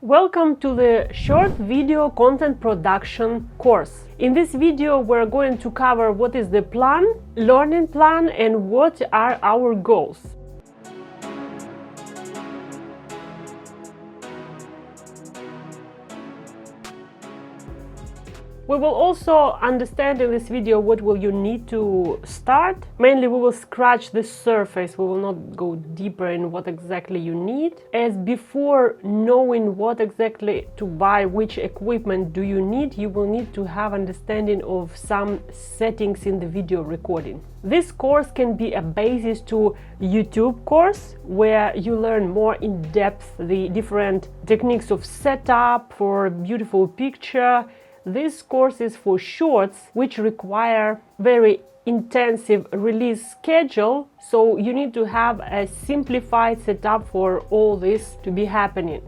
Welcome to the short video content production course. In this video we're going to cover what is the plan, learning plan, and what are our goals. We will also understand in this video what will you need to start. Mainly we will scratch the surface, we will not go deeper in what exactly you need. As before knowing what exactly to buy, which equipment do you need, you will need to have understanding of some settings in the video recording. This course can be a basis to YouTube course where you learn more in depth the different techniques of setup for beautiful picture. This course is for shorts which require very intensive release schedule, so you need to have a simplified setup for all this to be happening.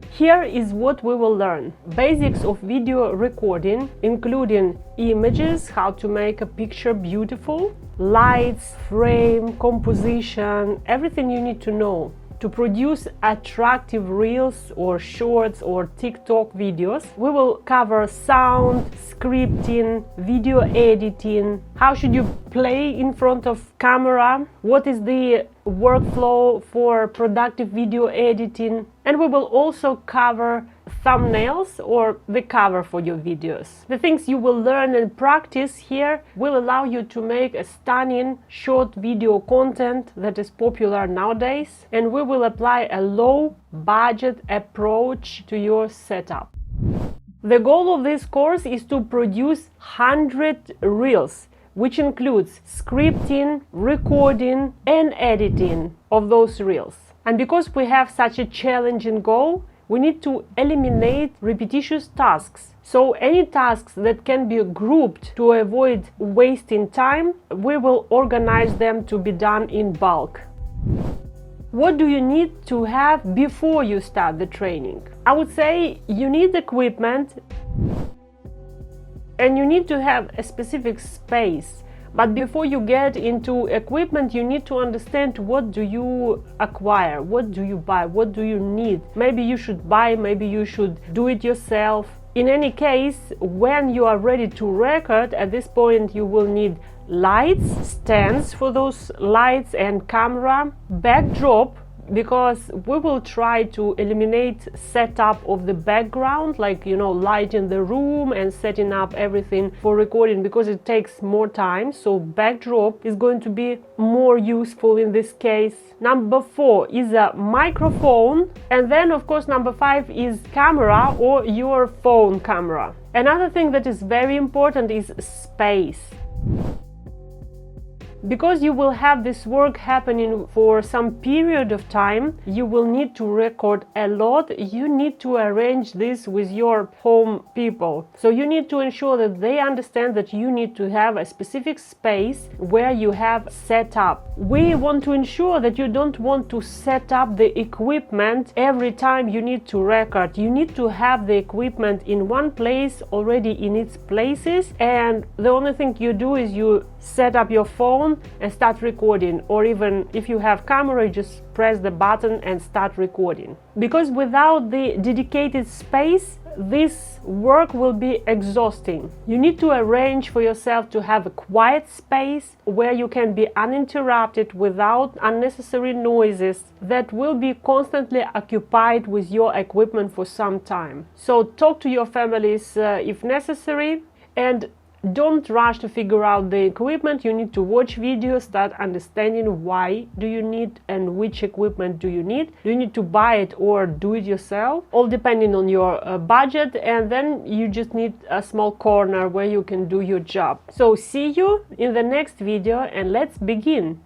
Here is what we will learn. Basics of video recording, including images, how to make a picture beautiful, lights, frame, composition, everything you need to know to produce attractive reels or shorts or TikTok videos. We will cover sound, scripting, video editing, how should you play in front of camera, what is the workflow for productive video editing, and we will also cover thumbnails or the cover for your videos. The things you will learn and practice here will allow you to make a stunning short video content that is popular nowadays, and we will apply a low budget approach to your setup. The goal of this course is to produce 100 reels, which includes scripting, recording, and editing of those reels. And because we have such a challenging goal, we need to eliminate repetitious tasks. So any tasks that can be grouped to avoid wasting time, we will organize them to be done in bulk. What do you need to have before you start the training? I would say you need equipment and you need to have a specific space. But before you get into equipment, you need to understand what do you acquire, what do you buy, what do you need. Maybe you should buy, maybe you should do it yourself. In any case, when you are ready to record, at this point you will need lights, stands for those lights and camera, backdrop, because we will try to eliminate setup of the background, like lighting the room and setting up everything for recording, because it takes more time. So backdrop is going to be more useful in this case. Number 4 is a microphone, and then of course number 5 is camera or your phone camera. Another thing that is very important is space. Because you will have this work happening for some period of time, you will need to record a lot. You need to arrange this with your home people. So you need to ensure that they understand that you need to have a specific space where you have set up. We want to ensure that you don't want to set up the equipment every time you need to record. You need to have the equipment in one place, already in its places, and the only thing you do is you set up your phone and start recording, or even if you have camera, you just press the button and start recording. Because without the dedicated space, this work will be exhausting. You need to arrange for yourself to have a quiet space where you can be uninterrupted without unnecessary noises that will be constantly occupied with your equipment for some time. So talk to your families if necessary, and don't rush to figure out the equipment. You need to watch videos, start understanding why do you need and which equipment do you need. Do you need to buy it or do it yourself? All depending on your budget, and then you just need a small corner where you can do your job. So see you in the next video, and let's begin.